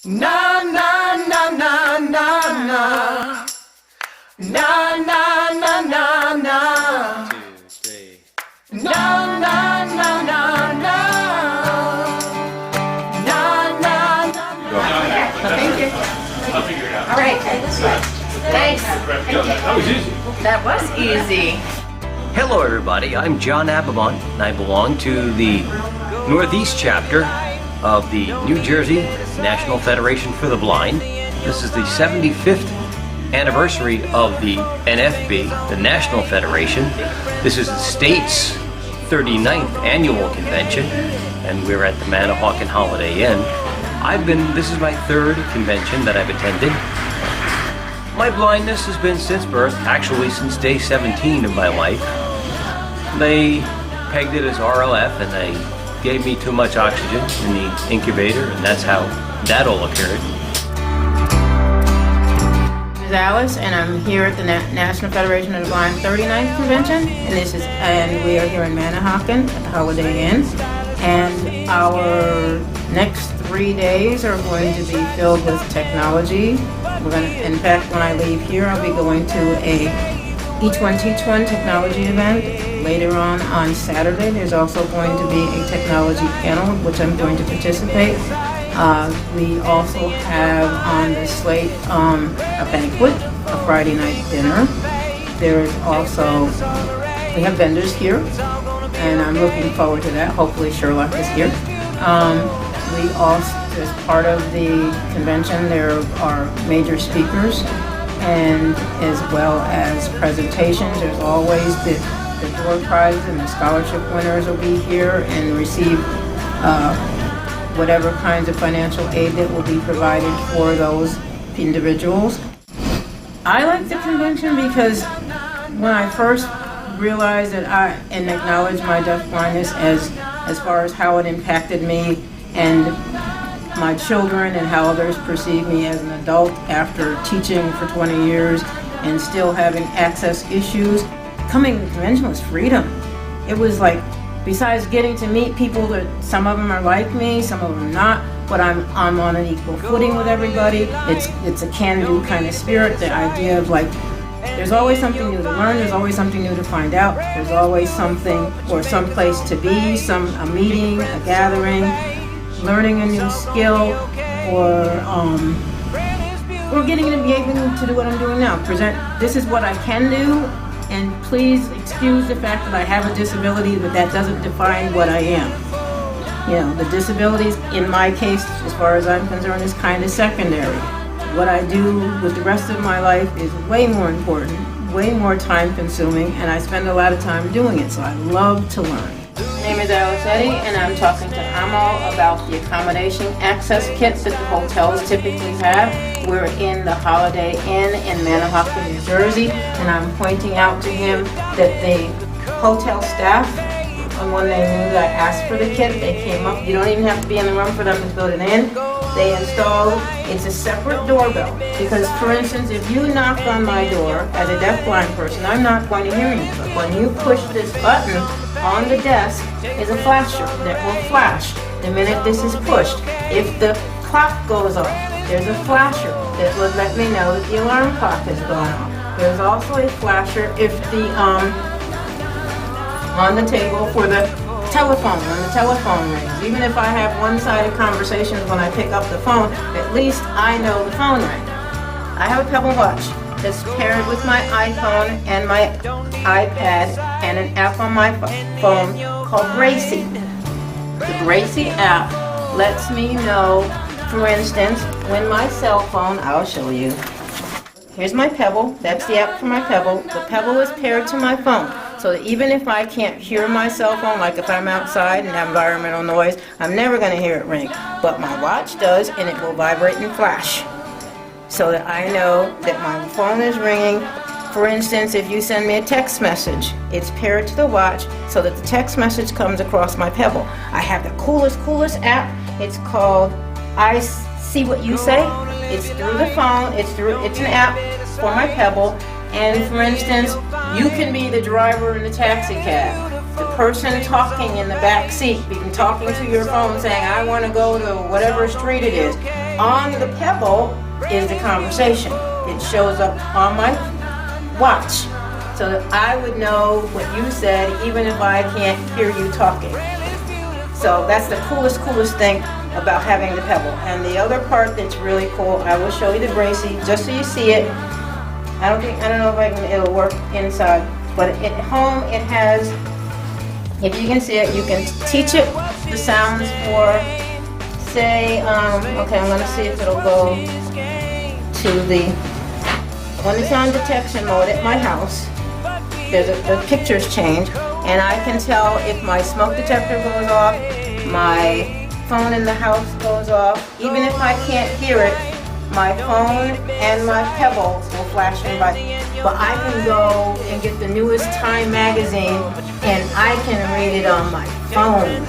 Na na na na na na na na na na na 2, 3 na na na na na na na. Thank you. I'll figure it out. All right. Thanks. That was easy. That was easy. Hello everybody, I'm John Abamon and I belong to the Northeast chapter of the New Jersey National Federation for the Blind. This is the 75th anniversary of the NFB, the National Federation. This is the state's 39th annual convention and we're at the Manahawkin Holiday Inn. This is my third convention that I've attended. My blindness has been since birth, actually since day 17 of my life. They pegged it as RLF and they gave me too much oxygen in the incubator, and that's how that all occurred. This is Alice, and I'm here at the National Federation of the Blind 39th Convention, and we are here in Manahawkin at the Holiday Inn. And our next 3 days are going to be filled with technology. In fact, when I leave here, I'll be going to a Each One Teach One technology event. Later on Saturday, there's also going to be a technology panel, which I'm going to participate. We also have on the slate a banquet, a Friday night dinner. There's also, we have vendors here, and I'm looking forward to that. Hopefully Sherlock is here. We also, as part of the convention, there are major speakers, and as well as presentations. There's always the door prize and the scholarship winners will be here and receive whatever kinds of financial aid that will be provided for those individuals. I like the convention because when I first realized that and acknowledged my deafblindness as far as how it impacted me and my children and how others perceive me as an adult after teaching for 20 years and still having access issues. Coming to the convention was freedom. It was like, besides getting to meet people that some of them are like me, some of them not, but I'm on an equal footing with everybody. It's a can-do kind of spirit, the idea of like, there's always something new to learn, there's always something new to find out, there's always something or some place to be, a meeting, a gathering, learning a new skill, or getting to be able to do what I'm doing now. This is what I can do, and please excuse the fact that I have a disability, but that doesn't define what I am. You know, the disabilities, in my case, as far as I'm concerned, is kind of secondary. What I do with the rest of my life is way more important, way more time consuming, and I spend a lot of time doing it, so I love to learn. My name is Alice Eddy, and I'm talking to Amal about the accommodation access kits that the hotels typically have. We're in the Holiday Inn in Manahawkin, New Jersey, and I'm pointing out to him that the hotel staff, and when they knew that I asked for the kit, they came up. You don't even have to be in the room for them to put it in. They installed, it's a separate doorbell, because for instance, if you knock on my door as a deafblind person, I'm not going to hear you. But when you push this button on the desk is a flasher that will flash the minute this is pushed. If the clock goes off, there's a flasher that will let me know that the alarm clock has gone off. There's also a flasher if the on the table for the telephone, when the telephone rings. Even if I have one-sided conversations when I pick up the phone, at least I know the phone rang. I have a Pebble Watch that's paired with my iPhone and my iPad and an app on my phone called Gracie. The Gracie app lets me know, for instance, when my cell phone, I'll show you. Here's my Pebble, that's the app for my Pebble. The Pebble is paired to my phone, so that even if I can't hear my cell phone, like if I'm outside and have environmental noise, I'm never going to hear it ring. But my watch does, and it will vibrate and flash, so that I know that my phone is ringing. For instance, if you send me a text message, it's paired to the watch so that the text message comes across my Pebble. I have the coolest app. It's called I See What You Say. It's through the phone. It's an app for my Pebble. And for instance, you can be the driver in the taxi cab. The person talking in the back seat, you can talking to your phone saying, I want to go to whatever street it is. on the Pebble is the conversation. It shows up on my watch, so that I would know what you said even if I can't hear you talking. So that's the coolest thing about having the Pebble. And the other part that's really cool, I will show you the Bracy just so you see it. I don't know if it'll work inside, but at home it has, if you can see it, you can teach it the sounds for, say, okay, I'm gonna see if it'll go to when it's on detection mode at my house, the pictures change, and I can tell if my smoke detector goes off, my phone in the house goes off. Even if I can't hear it, my phone and my Pebble will flash in by. But I can go and get the newest Time magazine, and I can read it on my phone.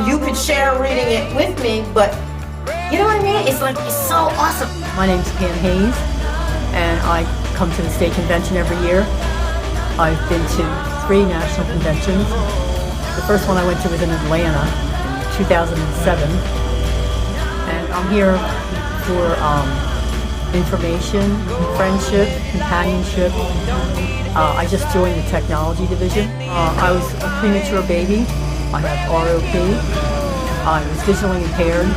You could share reading it with me, but you know what I mean? It's so awesome. My name's Pam Hayes, and I come to the state convention every year. I've been to 3 national conventions. The first one I went to was in Atlanta in 2007, and I'm here for information, friendship, companionship. I just joined the technology division. I was a premature baby. I have ROP. I was visually impaired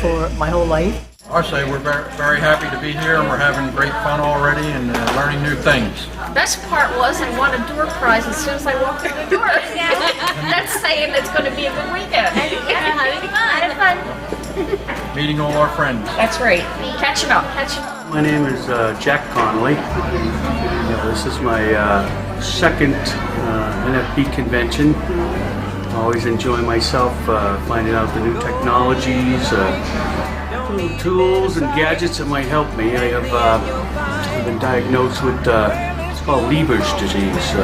for my whole life. I say we're very happy to be here, and we're having great fun already and learning new things. Best part was I won a door prize as soon as I walked through the door. That's saying it's going to be a good weekend. Having fun. Meeting all our friends. That's right. Catching up. My name is Jack Connolly. This is my second NFB convention. I always enjoy myself finding out the new technologies, little tools and gadgets that might help me. I've been diagnosed with it's called Leber's disease.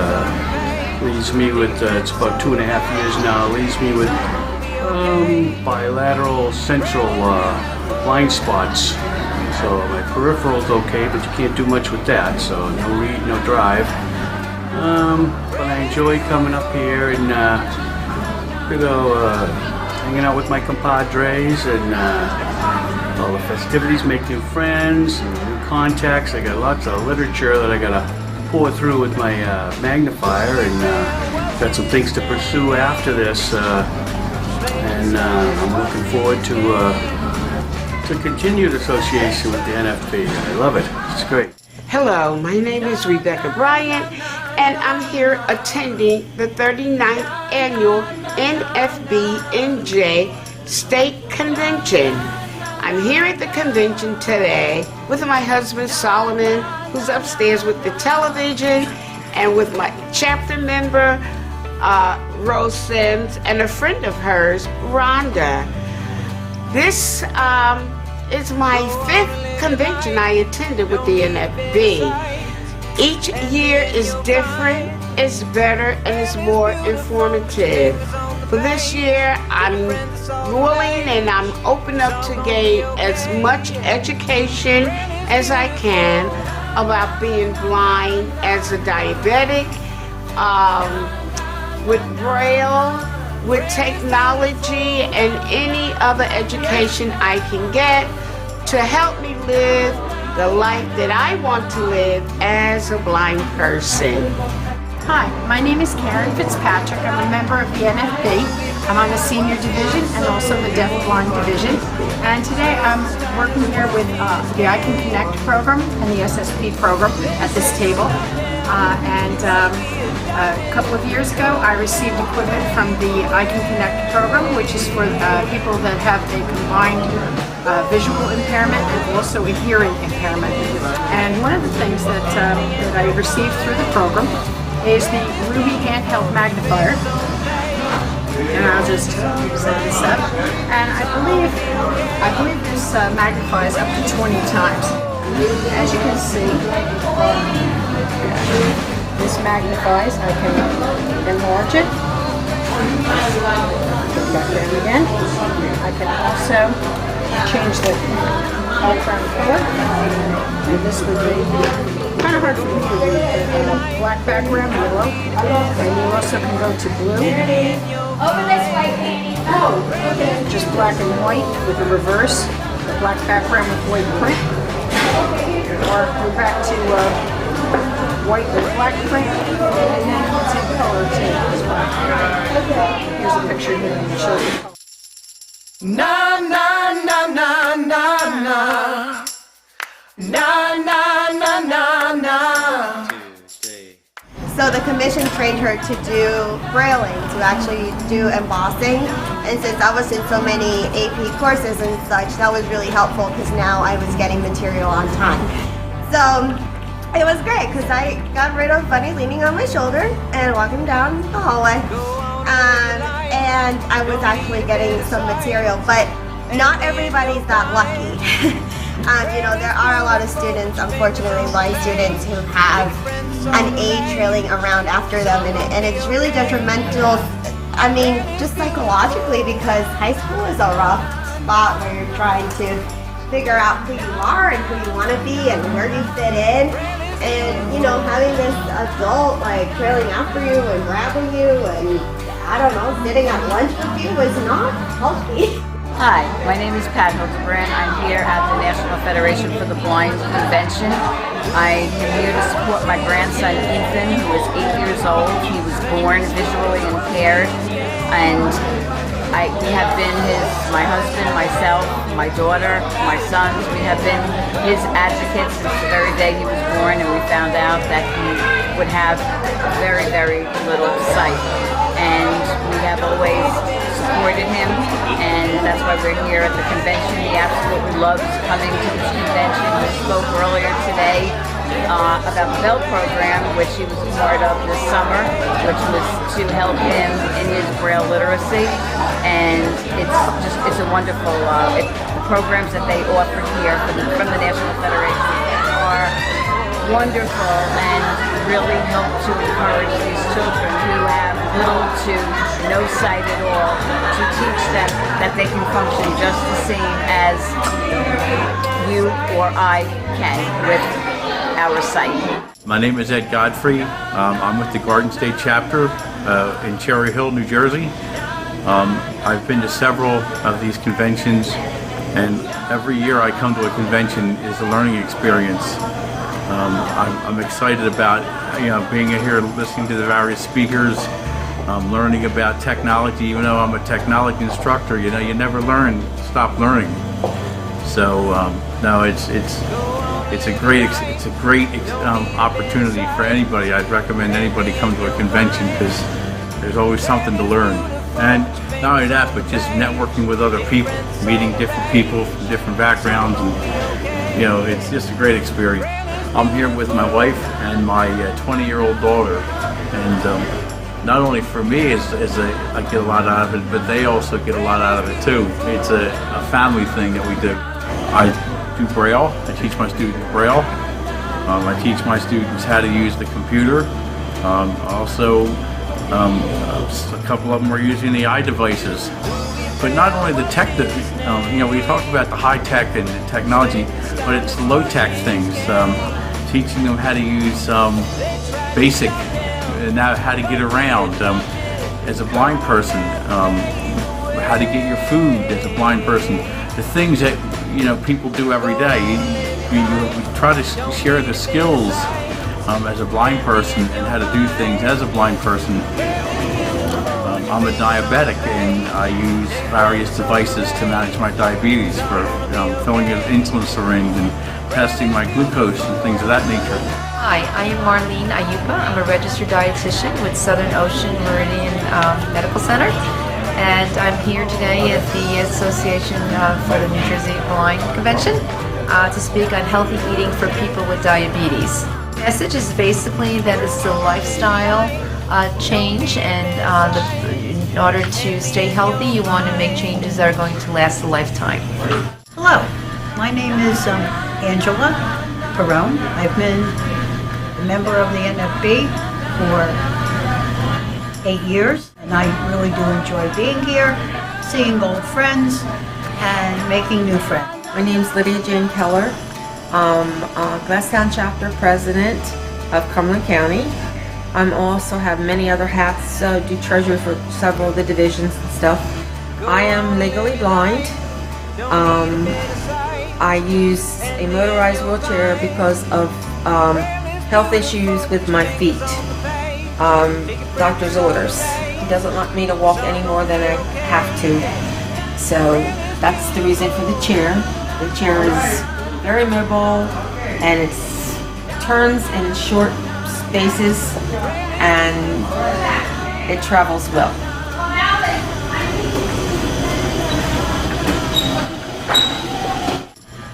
Leaves me with it's about 2.5 years now. Leaves me with bilateral central blind spots. So my peripheral's okay, but you can't do much with that. So no read, no drive. But I enjoy coming up here and hanging out with my compadres and all the festivities, make new friends, and new contacts. I got lots of literature that I gotta pour through with my magnifier, and got some things to pursue after this. And I'm looking forward to continued association with the NFB. I love it. It's great. Hello, my name is Rebecca Bryant, and I'm here attending the 39th annual NFBNJ State Convention. I'm here at the convention today with my husband Solomon, who's upstairs with the television, and with my chapter member Rose Sims and a friend of hers, Rhonda. This is my 5th convention I attended with the NFB. Each year is different, it's better, and it's more informative. For this year, I'm willing and I'm open up to gain as much education as I can about being blind as a diabetic, with Braille, with technology, and any other education I can get to help me live the life that I want to live as a blind person. Hi, my name is Karen Fitzpatrick. I'm a member of the NFB. I'm on the senior division and also the deaf-blind division. And today I'm working here with the I Can Connect program and the SSP program at this table. A couple of years ago, I received equipment from the I Can Connect program, which is for people that have a combined visual impairment and also a hearing impairment. And one of the things that I received through the program is the Ruby handheld magnifier. And I'll just set this up. And I believe this magnifies up to 20 times. As you can see, this magnifies. I can enlarge it. Put back down again. I can also change the background color. And this would be kind of hard for me to read. Black background, yellow. And you also can go to blue. Over this way, Penny. Just black and white with a reverse, a black background with white print. Or go back to white with black print, and then it's in color too. Here's a picture here to show you. Na na na na na na. Na na na na na. So the commission trained her to do brailing, to actually do embossing. And since I was in so many AP courses and such, that was really helpful because now I was getting material on time. So it was great because I got rid of Bunny leaning on my shoulder and walking down the hallway. And I was actually getting some material, but not everybody's that lucky. You know, there are a lot of students, unfortunately blind students, who have an age trailing around after them, and it's really detrimental, I mean, just psychologically, because high school is a rough spot where you're trying to figure out who you are and who you want to be and where you fit in. And, you know, having this adult, like, trailing after you and grabbing you and, I don't know, sitting at lunch with you is not healthy. Hi, my name is Pat Hildebrand. I'm here at the National Federation for the Blind Convention. I am here to support my grandson Ethan, who is 8 years old. He was born visually impaired, and we have been my husband, myself, my daughter, my sons, we have been his advocates since the very day he was born, and we found out that he would have very, very little sight. And we have always supported him, and that's why we're here at the convention. He absolutely loves coming to this convention. He spoke earlier today about the Bell program, which he was a part of this summer, which was to help him in his Braille literacy. And it's a wonderful, the programs that they offer here from the National Federation are wonderful and really help to encourage these children who have little to no sight at all, to teach them that they can function just the same as you or I can with our sight. My name is Ed Godfrey. I'm with the Garden State chapter in Cherry Hill, New Jersey. I've been to several of these conventions, and every year I come to a convention is a learning experience. I'm excited about being here, listening to the various speakers, learning about technology. Even though I'm a technology instructor, you never stop learning. So no, it's a great opportunity for anybody. I'd recommend anybody come to a convention because there's always something to learn. And not only that, but just networking with other people, meeting different people from different backgrounds, and it's just a great experience. I'm here with my wife and my 20-year-old daughter, and not only for me I get a lot out of it, but they also get a lot out of it too. It's a family thing that we do. I do Braille. I teach my students Braille. I teach my students how to use the computer. Also, a couple of them are using the iDevices. But not only the tech, we talk about the high tech and the technology, but it's the low tech things. Teaching them how to use basic, now how to get around as a blind person, how to get your food as a blind person, the things that people do every day. You try to share the skills as a blind person and how to do things as a blind person. I'm a diabetic, and I use various devices to manage my diabetes, for filling an insulin syringe and testing my glucose and things of that nature. Hi, I am Marlene Ayupa. I'm a registered dietitian with Southern Ocean Meridian Medical Center, and I'm here today at the Association for the New Jersey Blind Convention to speak on healthy eating for people with diabetes. The message is basically that it's a lifestyle change, and in order to stay healthy, you want to make changes that are going to last a lifetime. Hello, my name is Angela Perone. I've been a member of the NFB for 8 years, and I really do enjoy being here, seeing old friends, and making new friends. My name is Lydia Jane Keller. I'm Glasstown Chapter President of Cumberland County. I'm also have many other hats, do treasurer for several of the divisions and stuff. I am legally blind. I use a motorized wheelchair because of health issues with my feet. Doctor's orders. He doesn't want me to walk any more than I have to. So that's the reason for the chair. The chair is very mobile and it turns in short spaces and it travels well.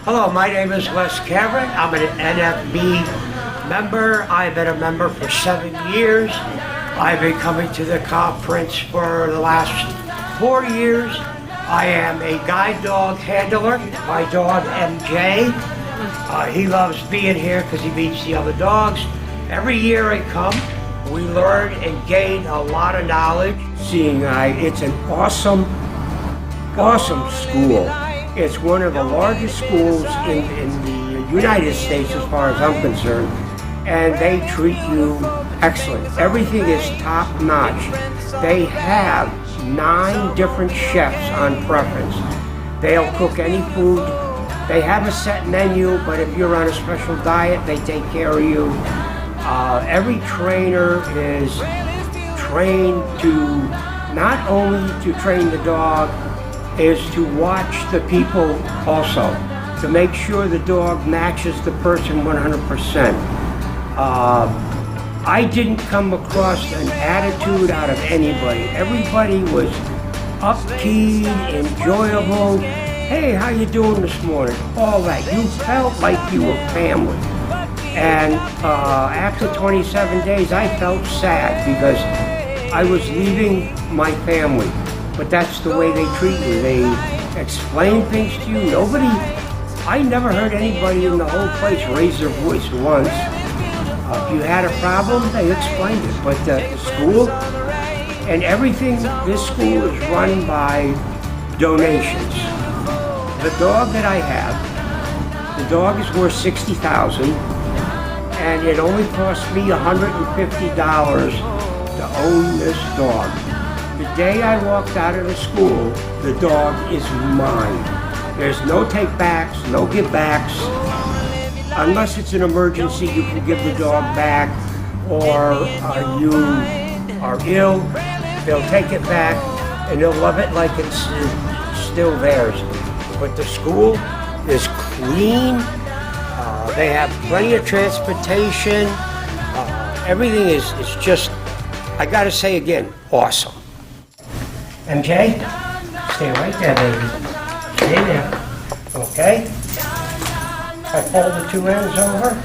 Hello, my name is Les Cameron. I'm an NFB member. I've been a member for 7 years. I've been coming to the conference for the last 4 years. I am a guide dog handler. My dog, MJ, he loves being here because he meets the other dogs. Every year I come, we learn and gain a lot of knowledge. Seeing Eye, it's an awesome school. It's one of the largest schools in the United States as far as I'm concerned, and they treat you excellent. Everything is top notch. They have 9 different chefs on preference. They'll cook any food. They have a set menu, but if you're on a special diet, they take care of you. Every trainer is trained to not only to train the dog, is to watch the people also, to make sure the dog matches the person 100%. I didn't come across an attitude out of anybody. Everybody was upbeat, enjoyable. Hey, how you doing this morning? All that. You felt like you were family. And after 27 days, I felt sad because I was leaving my family. But that's the way they treat you. They explain things to you. I never heard anybody in the whole place raise their voice once. If you had a problem, they explained it. But the school and everything, this school is run by donations. The dog that I have, the dog is worth $60,000, and it only cost me $150 to own this dog. The day I walked out of the school, the dog is mine. There's no take-backs, no give-backs. Unless it's an emergency, you can give the dog back, or you are ill, they'll take it back, and they'll love it like it's still theirs. But the school is clean. They have plenty of transportation. Everything is just, I gotta say again, awesome. MJ, stay right there, baby. Stay there. Okay? I fold the 2 ends over.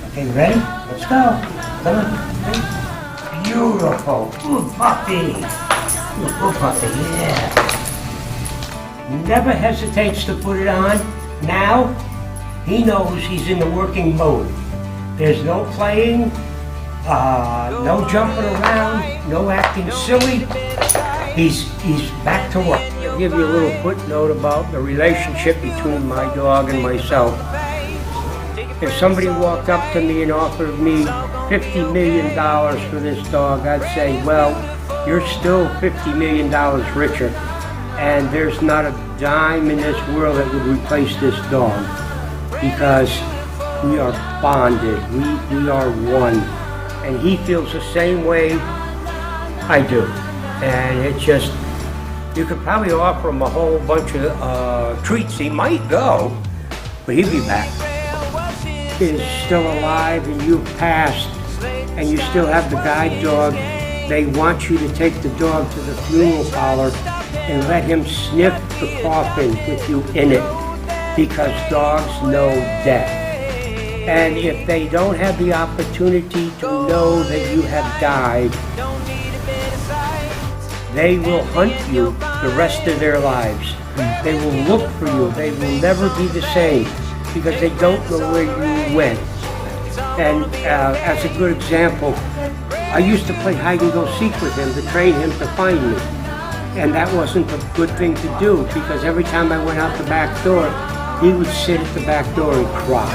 Okay, ready? Let's go. Come on. Beautiful. Good puppy. Good puppy, yeah. Never hesitates to put it on. Now, he knows he's in the working mode. There's no playing, no jumping around, no acting silly. He's back to work. I'll give you a little footnote about the relationship between my dog and myself. If somebody walked up to me and offered me $50 million for this dog, I'd say, well, you're still $50 million richer, and there's not a dime in this world that would replace this dog, because we are bonded, we are one, and he feels the same way I do. And it just, you could probably offer him a whole bunch of treats. He might go, but he'll be back. Is still alive and you've passed, and you still have the guide dog. They want you to take the dog to the funeral parlor and let him sniff the coffin with you in it, because dogs know death. And if they don't have the opportunity to know that you have died, they will hunt you the rest of their lives. They will look for you. They will never be the same, because they don't know where you went. And as a good example, I used to play hide and go seek with him to train him to find me. And that wasn't a good thing to do, because every time I went out the back door, he would sit at the back door and cry.